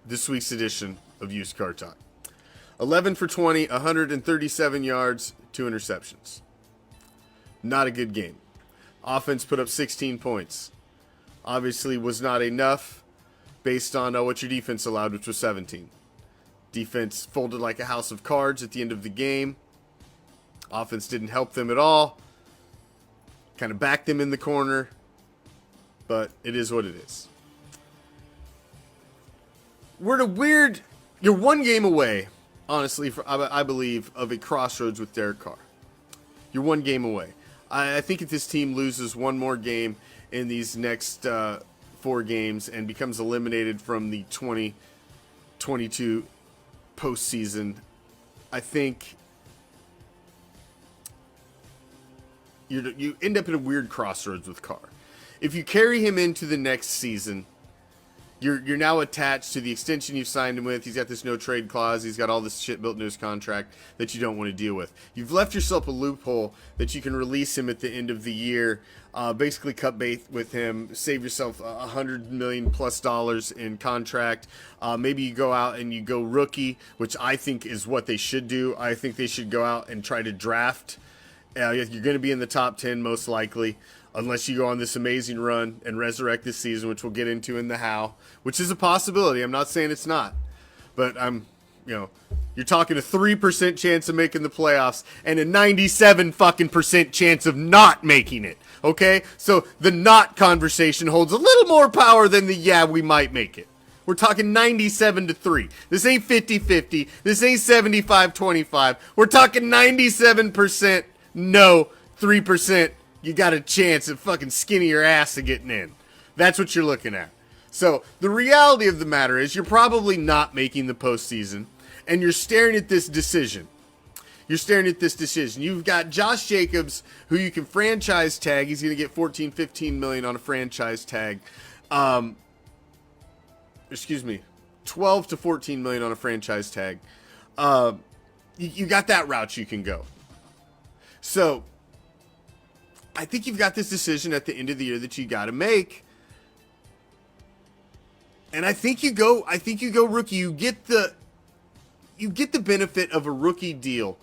this week's edition of Used Car Talk. 11 for 20, 137 yards, 2 interceptions. Not a good game. Offense put up 16 points. Obviously was not enough based on what your defense allowed, which was 17. Defense folded like a house of cards at the end of the game. Offense didn't help them at all. Kind of backed them in the corner. But it is what it is. You're one game away, honestly, I believe, of a crossroads with Derek Carr. You're one game away. I think if this team loses one more game in these next 4 games and becomes eliminated from the 2022 postseason, I think you end up in a weird crossroads with Carr. If you carry him into the next season, you're now attached to the extension you've signed him with. He's got this no trade clause. He's got all this shit built into his contract that you don't want to deal with. You've left yourself a loophole that you can release him at the end of the year, basically cut bait with him, save yourself $100 million plus in contract. Maybe you go out and you go rookie, which I think is what they should do. I think they should go out and try to draft. You're going to be in the top 10 most likely, unless you go on this amazing run and resurrect this season, which we'll get into in the how, which is a possibility. I'm not saying it's not, but you're talking a 3% chance of making the playoffs and a 97% chance of not making it. Okay, so the not conversation holds a little more power than the we might make it. We're talking 97-3. This ain't 50-50. This ain't 75-25. We're talking 97% no, 3%. You got a chance at fucking skinny your ass of getting in. That's what you're looking at. So the reality of the matter is you're probably not making the postseason, and you're staring at this decision. You've got Josh Jacobs, who you can franchise tag. He's going to get $14-15 million on a franchise tag. 12 to 14 million on a franchise tag. You got that route you can go. So I think you've got this decision at the end of the year that you got to make. And I think you go rookie. You get the benefit of a rookie deal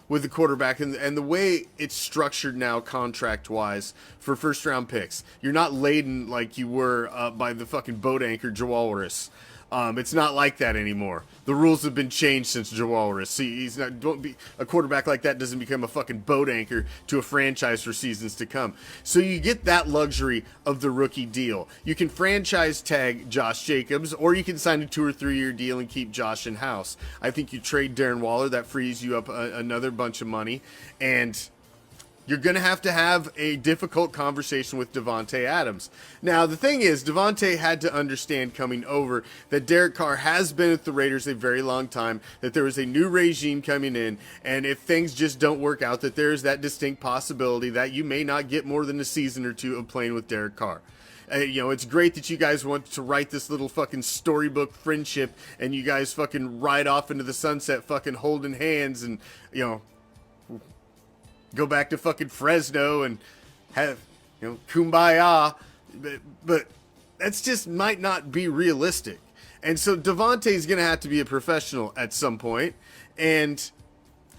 with the quarterback, and the way it's structured now contract-wise for first-round picks. You're not laden like you were by the fucking boat anchor Jawalrus. It's not like that anymore. The rules have been changed since Jawalrus. See, a quarterback like that doesn't become a fucking boat anchor to a franchise for seasons to come. So you get that luxury of the rookie deal. You can franchise tag Josh Jacobs, or you can sign a 2 or 3 year deal and keep Josh in house. I think you trade Darren Waller. That frees you up another bunch of money, and you're going to have a difficult conversation with Davante Adams. Now, the thing is, Davante had to understand coming over that Derek Carr has been with the Raiders a very long time, that there is a new regime coming in, and if things just don't work out, that there is that distinct possibility that you may not get more than a season or 2 of playing with Derek Carr. It's great that you guys want to write this little fucking storybook friendship, and you guys fucking ride off into the sunset fucking holding hands and, go back to fucking Fresno and have, kumbaya. But that's just might not be realistic. And so Davante's going to have to be a professional at some point. And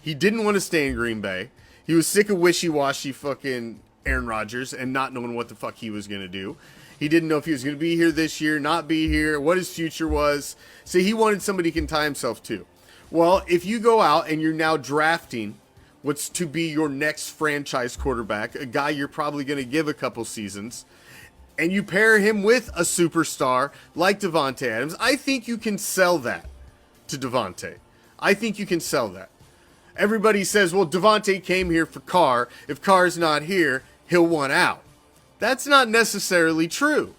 he didn't want to stay in Green Bay. He was sick of wishy-washy fucking Aaron Rodgers and not knowing what the fuck he was going to do. He didn't know if he was going to be here this year, not be here, what his future was. So he wanted somebody he can tie himself to. Well, if you go out and you're now drafting what's to be your next franchise quarterback, a guy you're probably going to give a couple seasons, and you pair him with a superstar like Davante Adams, I think you can sell that to Davante. I think you can sell that. Everybody says, well, Davante came here for Carr. If Carr's not here, he'll want out. That's not necessarily true.